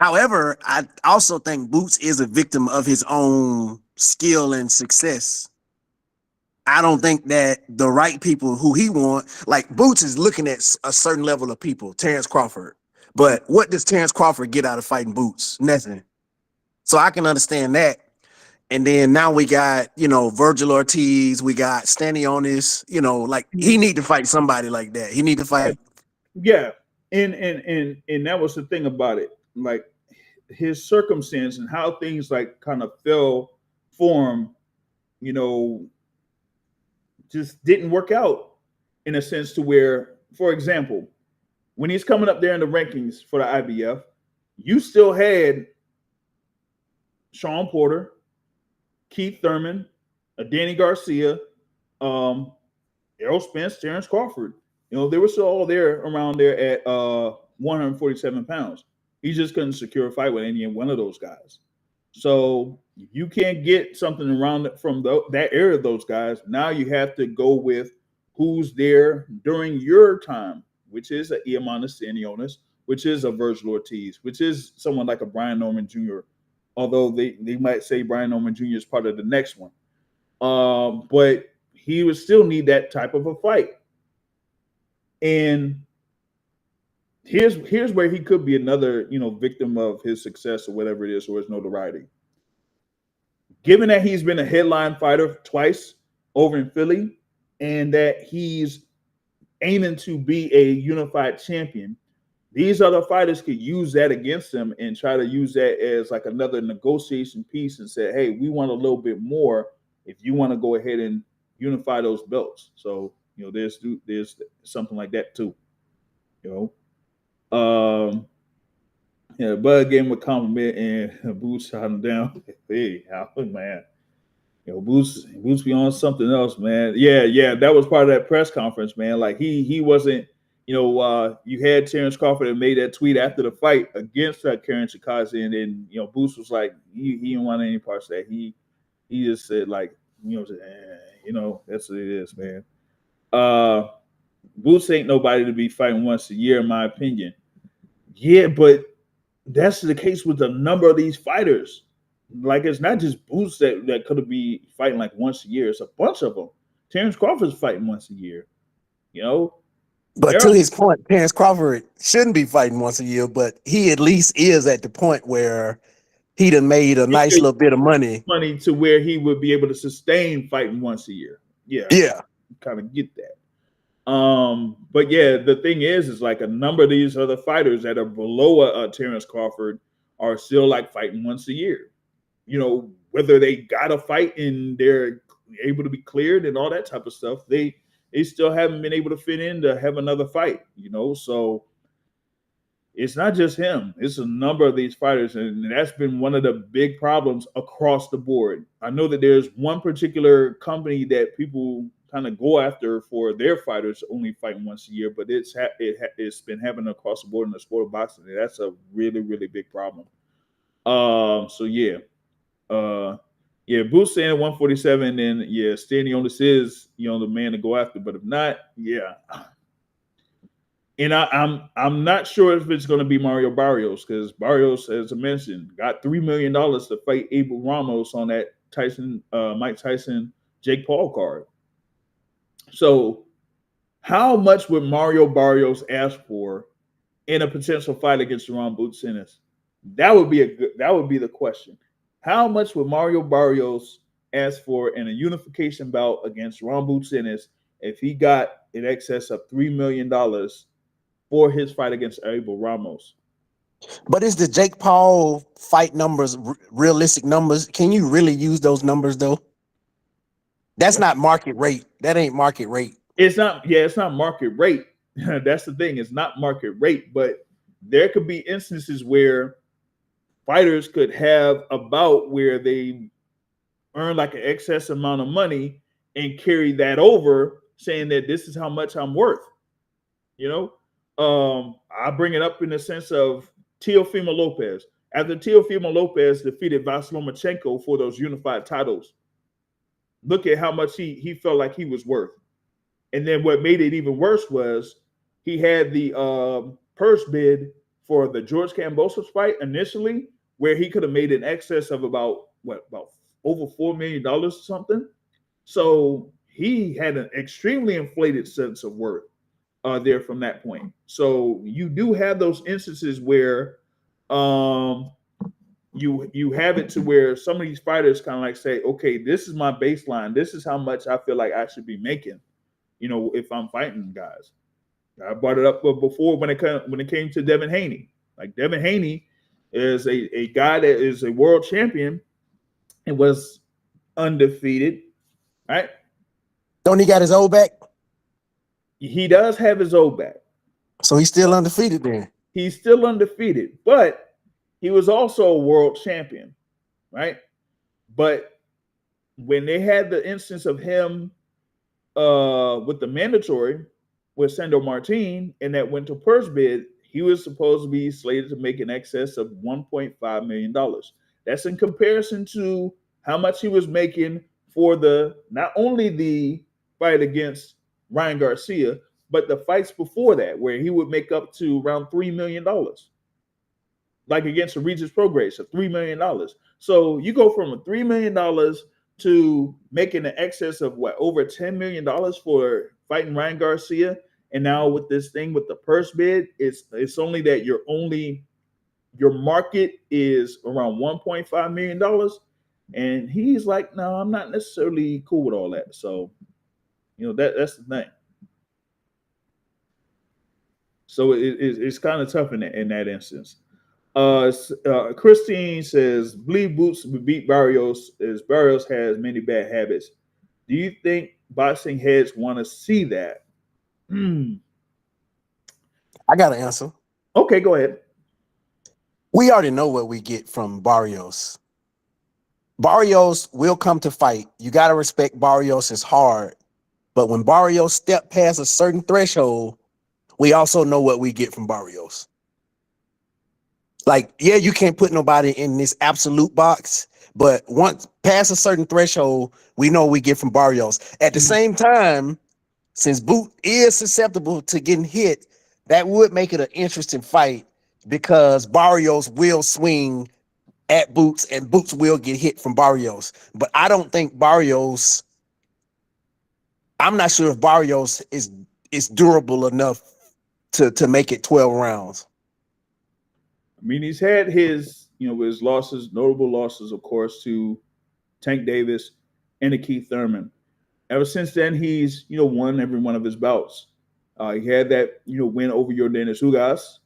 However, I also think Boots is a victim of his own skill and success. I don't think that the right people who he wants, like Boots is looking at a certain level of people, Terrence Crawford. But what does Terrence Crawford get out of fighting Boots? Nothing. So I can understand that. And then now we got, Vergil Ortiz, we got Ennis, like he need to fight somebody like that. He need to fight. Yeah. And that was the thing about it. Like his circumstance and how things like kind of fell for him, just didn't work out in a sense to where, for example, when he's coming up there in the rankings for the IBF, you still had Sean Porter, Keith Thurman, Danny Garcia, Errol Spence, Terrence Crawford. They were still all there around there at 147 pounds. He just couldn't secure a fight with any one of those guys. So you can't get something around from that area of those guys. Now you have to go with who's there during your time, which is a Iamana Stanionis, which is a Vergil Ortiz, which is someone like a Brian Norman Jr., although they might say Brian Norman Jr. is part of the next one. But he would still need that type of a fight. And here's where he could be another, victim of his success or whatever it is, or his notoriety. Given that he's been a headline fighter twice over in Philly and that he's aiming to be a unified champion, these other fighters could use that against him and try to use that as like another negotiation piece and say, hey, we want a little bit more if you want to go ahead and unify those belts. So, there's something like that too. Bud gave him a compliment and Boots shot him down. Hey, man. Boots be on something else, man. Yeah, that was part of that press conference, man. Like he wasn't, you had Terrence Crawford that made that tweet after the fight against Karen Chikaze, and then Boots was like he didn't want any parts of that. He just said like that's what it is, man. Boots ain't nobody to be fighting once a year, in my opinion. Yeah, but that's the case with a number of these fighters. like it's not just Boots that could be fighting like once a year. It's a bunch of them. Terrence Crawford's fighting once a year. You know, But to his point, Terrence Crawford shouldn't be fighting once a year, but he at least is at the point where he done made a nice little bit of money to where he would be able to sustain fighting once a year. Yeah, kind of get that. But yeah, the thing is like a number of these other fighters that are below Terrence Crawford are still like fighting once a year. You know, whether they got a fight and they're able to be cleared and all that type of stuff, they still haven't been able to fit in to have another fight. You know, so it's not just him. It's a number of these fighters, and that's been one of the big problems across the board. I know that there's one particular company that people kind of go after for their fighters only fighting once a year, but it's been happening across the board in the sport of boxing, and that's a really, really big problem. So yeah. Boots saying 147, and yeah, Stanionis is the man to go after, but if not, yeah. And I'm not sure if it's going to be Mario Barrios, because Barrios, as I mentioned, got $3 million to fight Abel Ramos on that Mike Tyson Jake Paul card. So how much would Mario Barrios ask for in a potential fight against Ron Boots Ennis? That would be the question. How much would Mario Barrios ask for in a unification bout against Ron Boots Ennis if he got in excess of $3 million for his fight against Abel Ramos? But is the Jake Paul fight numbers realistic numbers? Can you really use those numbers though? That's not market rate. That ain't market rate. It's not. Yeah, it's not market rate. That's the thing. It's not market rate, but there could be instances where fighters could have a bout where they earn like an excess amount of money and carry that over, saying that this is how much I'm worth. You know, I bring it up in the sense of Teofimo Lopez. After Teofimo Lopez defeated Vas Lomachenko for those unified titles, look at how much he felt like he was worth. And then what made it even worse was he had the purse bid for the George Kambosos fight initially, where he could have made an excess of about over $4 million or something. So he had an extremely inflated sense of worth there from that point. So you do have those instances where you have it to where some of these fighters kind of like say, okay, this is my baseline. This is how much I feel like I should be making, if I'm fighting guys. I brought it up before when it came to Devin Haney. Like Devin Haney is a guy that is a world champion and was undefeated, right? Don't he got his old back? He does have his old back. So he's still undefeated then. He's still undefeated, but he was also a world champion, right? But when they had the instance of him with the mandatory with Sandor Martin and that went to purse bid, he was supposed to be slated to make an excess of $1.5 million. That's in comparison to how much he was making for not only the fight against Ryan Garcia, but the fights before that, where he would make up to around $3 million. Like against the Regis Prograis, so $3 million. So you go from a $3 million to making an excess of over $10 million for fighting Ryan Garcia. And now with this thing with the purse bid, it's only that your market is around $1.5 million. And he's like, no, I'm not necessarily cool with all that. So, that's the thing. So it's kind of tough in that instance. Christine says, believe Boots would beat Barrios as Barrios has many bad habits. Do you think boxing heads want to see that? I got an answer. Okay, go ahead. We already know what we get from Barrios. Barrios will come to fight. You got to respect Barrios is hard. But when Barrios step past a certain threshold, we also know what we get from Barrios. Like, yeah, you can't put nobody in this absolute box, but once past a certain threshold, we know what we get from Barrios. At the same time, since Boot is susceptible to getting hit, that would make it an interesting fight because Barrios will swing at Boots, and Boots will get hit from Barrios. But I don't think Barrios. I'm not sure if Barrios is durable enough to make it 12 rounds. I mean, he's had his losses, notable losses, of course, to Tank Davis and to Keith Thurman. Ever since then, he's won every one of his bouts. He had that win over Yordenis Ugas.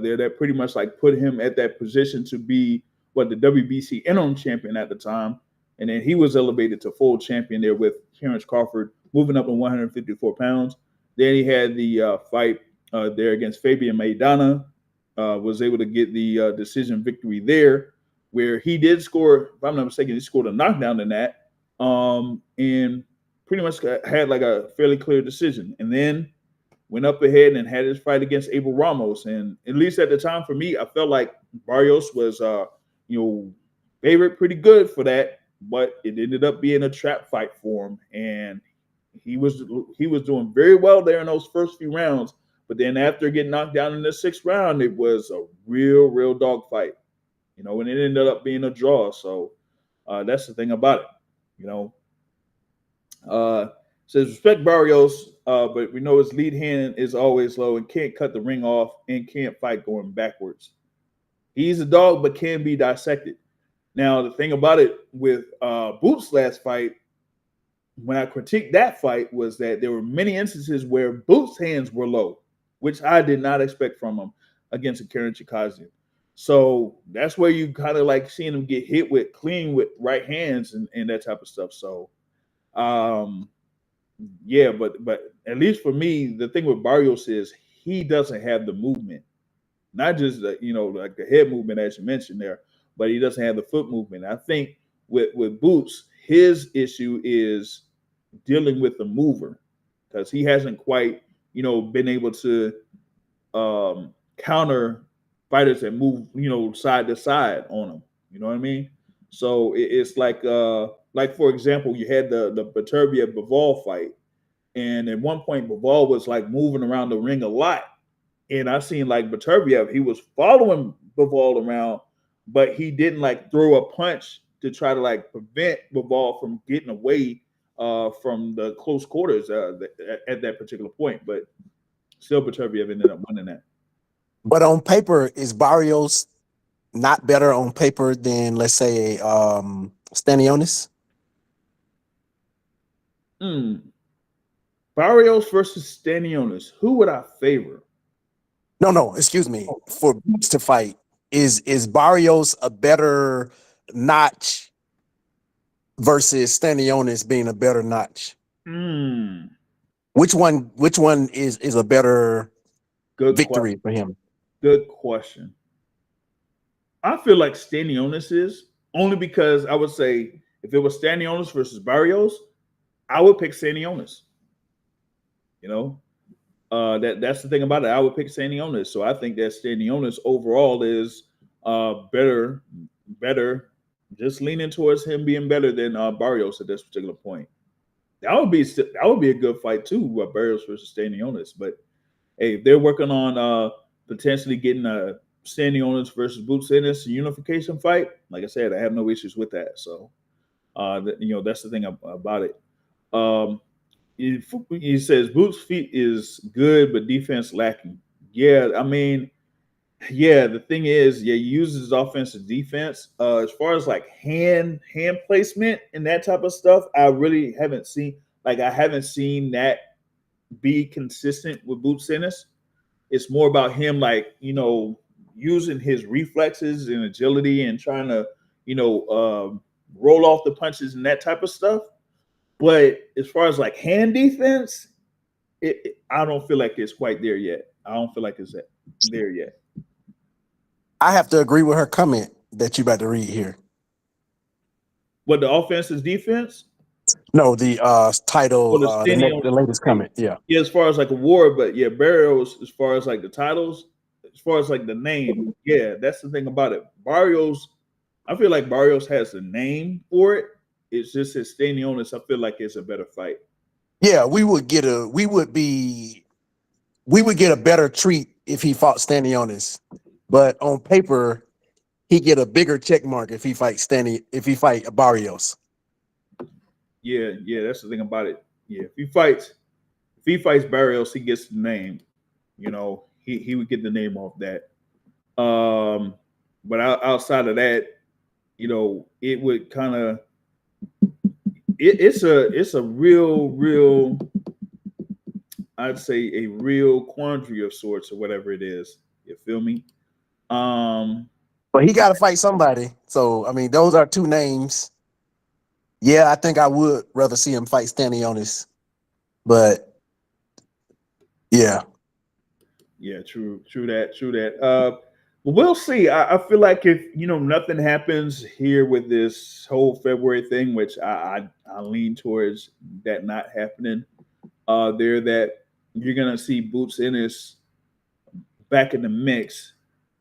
There, that pretty much like put him at that position to be the WBC interim champion at the time, and then he was elevated to full champion there with Terrence Crawford, moving up in 154 pounds. Then he had the fight there against Fabian Maidana, was able to get the decision victory there, where he did score, if I'm not mistaken, he scored a knockdown in that, and pretty much had like a fairly clear decision. And then went up ahead and had his fight against Abel Ramos. And at least at the time for me, I felt like Barrios was, favored pretty good for that, but it ended up being a trap fight for him. And he was doing very well there in those first few rounds. But then after getting knocked down in the 6th round, it was a real dog fight, and it ended up being a draw. So that's the thing about it, Says respect Barrios, but we know his lead hand is always low and can't cut the ring off and can't fight going backwards. He's a dog, but can be dissected. Now, the thing about it with Boots' last fight, when I critiqued that fight, was that there were many instances where Boots' hands were low, which I did not expect from him against a Karen Chikazian. So that's where you kind of like seeing him get hit with clean with right hands and that type of stuff. So, yeah, but at least for me, the thing with Barrios is he doesn't have the movement, not just like the head movement as you mentioned there, but he doesn't have the foot movement. I think with Boots, his issue is dealing with the mover because he hasn't quite been able to counter fighters that move side to side on him. You know what I mean? So it's like for example, you had the Beterbiev Bivol fight, and at one point Bivol was like moving around the ring a lot, and I seen like Beterbiev, he was following Bivol around, but he didn't like throw a punch to try to like prevent Bivol from getting away from the close quarters at that particular point. But still, Beterbiev ended up winning that. But on paper, is Barrios not better on paper than, let's say, Stanionis? Barrios versus Stanionis. Who would I favor? No, excuse me. For Boots to fight, is Barrios a better notch versus Stanionis being a better notch? Which one is a better victory for him? Good question. I feel like Stanionis is, only because I would say if it was Stanionis versus Barrios, I would pick Stanionis. That's the thing about it. I would pick Stanionis. So I think that Stanionis overall is better, just leaning towards him being better than Barrios at this particular point. That would be a good fight too, Barrios versus Stanionis. But hey, if they're working on potentially getting a Stanionis versus Boots Ennis unification fight, like I said, I have no issues with that. So that's the thing about it. He says Boots' feet is good, but defense lacking. Yeah, I mean, the thing is, he uses his offensive defense. As far as like hand placement and that type of stuff, I really haven't seen. I haven't seen that be consistent with Boots Ennis. It's more about him, using his reflexes and agility and trying to, roll off the punches and that type of stuff. But as far as like hand defense, I don't feel like it's quite there yet. I don't feel like it's there yet. I have to agree with her comment that you about to read here. What, the offense is defense? No, the title, the latest comment. Yeah, as far as like award, but Barrios, as far as like the titles, as far as like the name, that's the thing about it. Barrios, I feel like Barrios has the name for it. It's just his Stanionis, I feel like it's a better fight. Yeah, we would get a better treat if he fought Stanionis. But on paper, he get a bigger check mark if he fight Barrios. Yeah, that's the thing about it. Yeah, if he fights Barrios, he gets the name. You know, he would get the name off that. But outside of that, you know, it would kind of it's a real I'd say a real quandary of sorts or whatever it is. You feel me? But he got to fight somebody. So I mean, those are two names. Yeah, I think I would rather see him fight Stanionis, but yeah. Yeah, true that. But we'll see. I feel like if nothing happens here with this whole February thing, which I lean towards that not happening, that you're gonna see Boots Ennis back in the mix.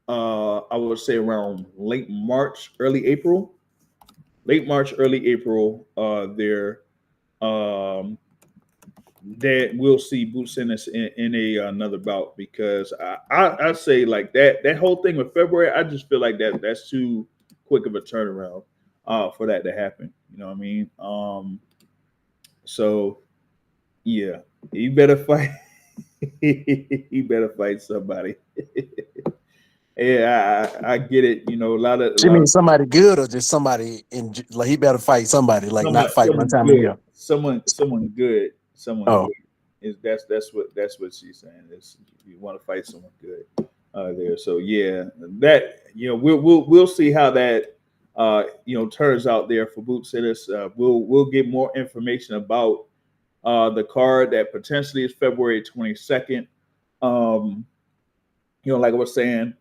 I would say around late March, early April. Late March, early April. That we'll see Boots Ennis in another bout, because I say like that whole thing with February, I just feel like that's too quick of a turnaround for that to happen. You know what I mean? So yeah, he better fight. He better fight somebody. Yeah, I get it. You know, a lot of You mean somebody good or just somebody like he better fight somebody, like not fight one someone time a good, year? someone good, someone Oh, good. Is that's what she's saying. Is you want to fight someone good there. So yeah, that we'll see how that turns out there for Boots Ennis. We'll get more information about the card that potentially is February 22nd. Like I was saying,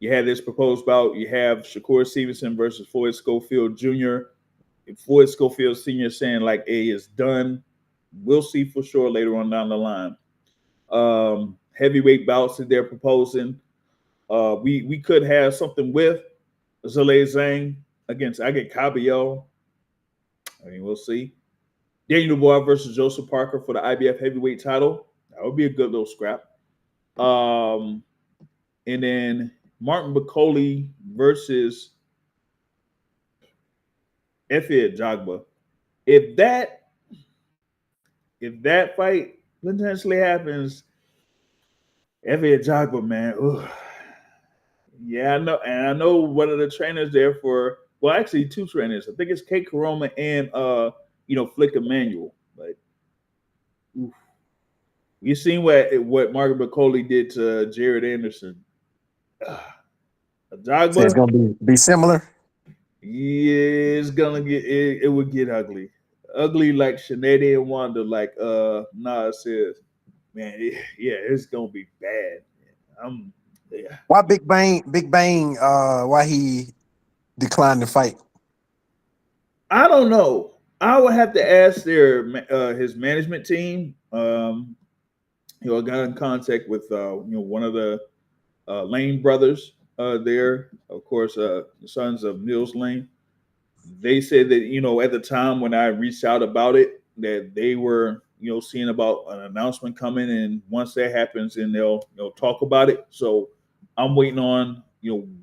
you had this proposed bout. You have Shakur Stevenson versus Floyd Schofield Jr. Floyd Schofield Sr. saying like A is done. We'll see for sure later on down the line. Heavyweight bouts that they're proposing. We could have something with Zhilei Zhang against Agit Cabello. I mean, we'll see. Daniel Dubois versus Joseph Parker for the IBF heavyweight title. That would be a good little scrap. And then Martin Bakole versus Efe Ajagba. If that fight potentially happens, Efe Ajagba, man, ugh. Yeah, I know, and I know one of the trainers there for, well, actually two trainers. I think it's Kate Karoma and Flick Emmanuel. But oof. You seen what Margaret Bakole did to Jared Anderson. so it's Ajagba, gonna be similar. yeah, it's gonna get it would get ugly. Ugly like Sinead and Wanda, like Nas says. Man, yeah, it's gonna be bad. Yeah. Why Big Bang? Why he declined to fight? I don't know. I would have to ask his management team. I got in contact with one of the Lane brothers there, of course, the sons of Nils Lane. They said that at the time when I reached out about it, that they were seeing about an announcement coming, and once that happens, then they'll talk about it. So I'm waiting on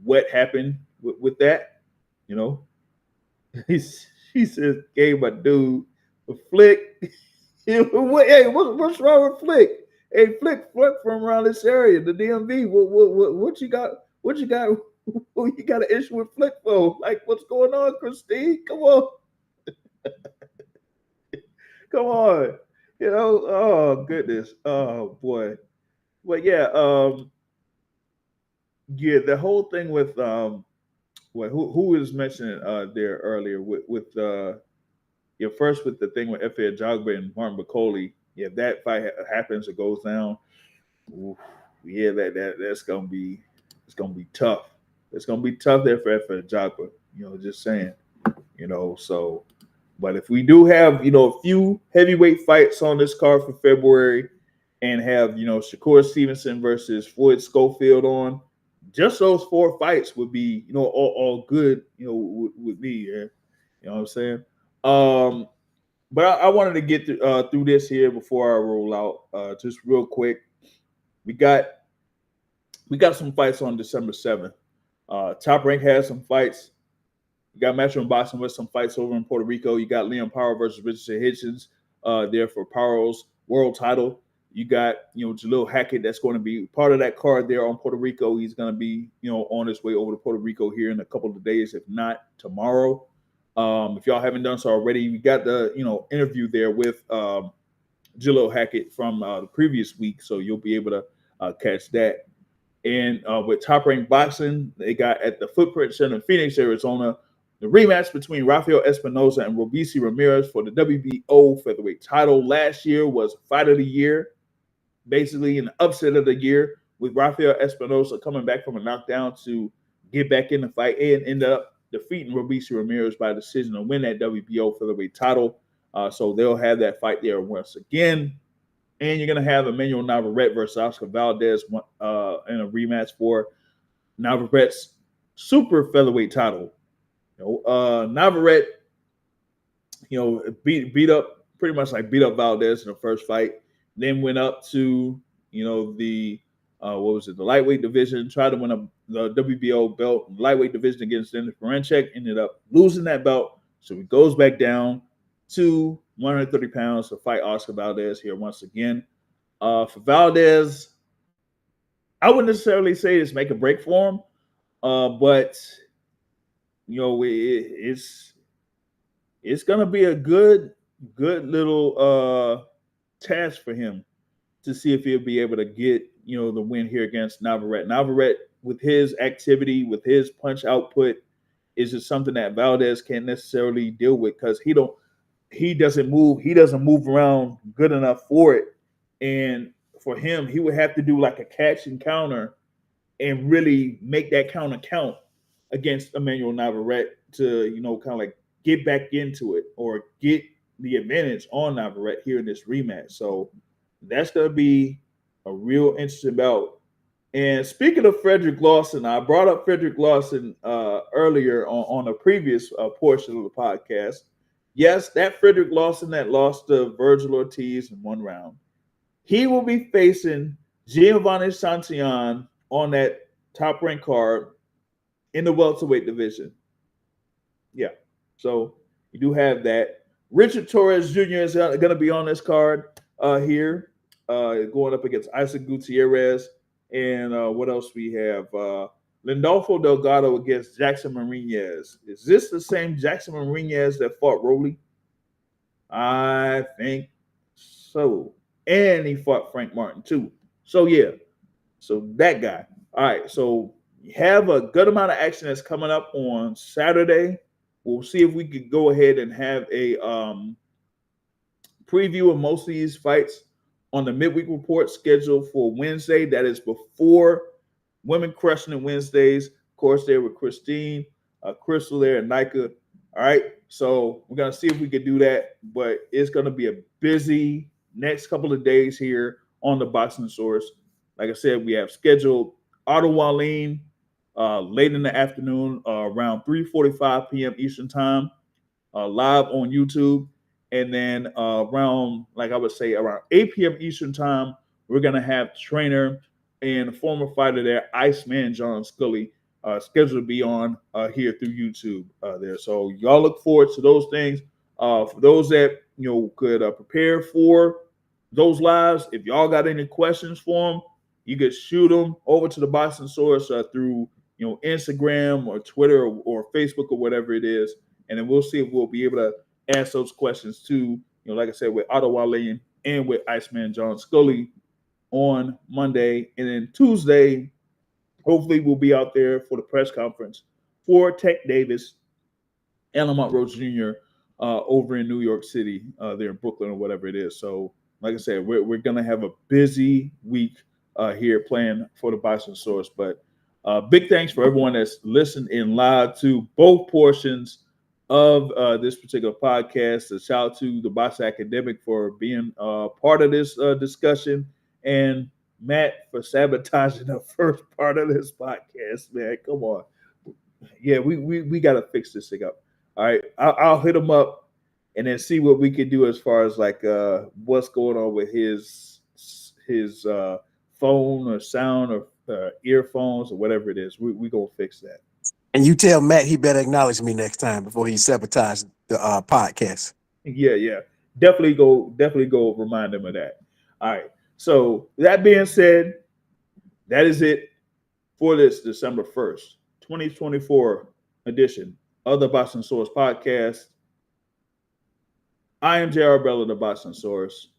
what happened with that. You know, she says, "Gave my dude a Flick." Hey, what's wrong with Flick? Hey, Flick from around this area, the DMV. What you got? What you got? You got an issue with Flick for? Like, what's going on, Christine? Come on, come on. Oh goodness. Oh boy. But yeah, the whole thing with who was mentioned there earlier with first with the thing with Efe Ajagba and Martin Bakole. Yeah, if that fight happens or goes down, oof, yeah, that's gonna be tough. It's gonna be tough there for Efe Ajagba. Just saying. So, but if we do have a few heavyweight fights on this card for February, and have Shakur Stevenson versus Floyd Schofield on, just those 4 fights would be all good with me. Yeah, you know what I'm saying. But I wanted to get through this here before I roll out. Just real quick, we got some fights on December 7th. Top Rank has some fights. You got Metro Boxing with some fights over in Puerto Rico. You got Liam Power versus Richard Hitchens there for Power's world title. You got, Jalil Hackett that's going to be part of that card there on Puerto Rico. He's going to be, on his way over to Puerto Rico here in a couple of days, if not tomorrow. If y'all haven't done so already, we got the, interview there with Jalil Hackett from the previous week, so you'll be able to catch that. And with Top Rank Boxing, they got at the Footprint Center in Phoenix, Arizona, the rematch between Rafael Espinosa and Robeisy Ramirez for the WBO featherweight title. Last year was Fight of the Year, basically an upset of the year, with Rafael Espinosa coming back from a knockdown to get back in the fight and ended up defeating Robeisy Ramirez by decision to win that WBO featherweight title. So they'll have that fight there once again. And you're going to have Emmanuel Navarrete versus Oscar Valdez in a rematch for Navarrete's super featherweight title. Navarrete, beat up Valdez in the first fight, then went up to, the the lightweight division, tried to win the WBO belt, lightweight division against Denis Berancek, ended up losing that belt. So he goes back down to 130 pounds to fight Oscar Valdez here once again. For Valdez, I wouldn't necessarily say it's make a break for him, but it's gonna be a good little task for him to see if he'll be able to get the win here against Navarrete. Navarrete, with his activity, with his punch output, is just something that Valdez can't necessarily deal with because he doesn't move around good enough for it. And for him, he would have to do like a catch and counter and really make that counter count against Emmanuel Navarrete to, kind of like get back into it or get the advantage on Navarrete here in this rematch. So that's going to be a real interesting bout. And speaking of Frederick Lawson, I brought up Frederick Lawson earlier on a previous portion of the podcast. Yes, that Frederick Lawson that lost to Vergil Ortiz in one round. He will be facing Giovanni Santillan on that Top Rank card in the welterweight division. Yeah, so you do have that. Richard Torres Jr. is going to be on this card here, going up against Isaac Gutierrez. And what else we have? Lindolfo Delgado against Jackson Marinez. Is this the same Jackson Marinez that fought Rolly? I think so. And he fought Frank Martin too. So yeah, so that guy. All right, so you have a good amount of action that's coming up on Saturday. We'll see if we could go ahead and have a preview of most of these fights on the midweek report scheduled for Wednesday. That is before Women Crushing It Wednesdays. Of course, there with Christine, Crystal there, and Nika. All right, so we're going to see if we can do that, but it's going to be a busy next couple of days here on the Boxing Source. Like I said, we have scheduled Otto Wallin late in the afternoon, around 3:45 p.m. Eastern Time, live on YouTube. And then around 8 p.m. Eastern Time, we're going to have trainer and former fighter there, Iceman John Scully, scheduled to be on here through YouTube there. So y'all look forward to those things. For those that, could prepare for those lives, if y'all got any questions for them, you could shoot them over to the Boxing Source through, Instagram or Twitter or Facebook or whatever it is. And then we'll see if we'll be able to ask those questions to, like I said, with Otto Wallin and with Iceman John Scully on Monday. And then Tuesday, hopefully we'll be out there for the press conference for Tech Davis and Lamont Rhodes Jr. Over in New York City, there in Brooklyn or whatever it is. So, like I said, we're going to have a busy week here playing for the Boxing Source. But big thanks for everyone that's listened in live to both portions of this particular podcast. A shout out to the Boxing Academic for being part of this discussion, and Matt for sabotaging the first part of this podcast. Man, come on. Yeah, we got to fix this thing up. All right, I'll hit him up and then see what we can do as far as what's going on with his phone or sound or earphones or whatever it is. We gonna fix that. And you tell Matt he better acknowledge me next time before he sabotages the podcast. Yeah. Definitely go remind him of that. All right. So that being said, that is it for this December 1st, 2024 edition of the Boxing Source podcast. I am J.R. Bell of the Boxing Source,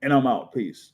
and I'm out. Peace.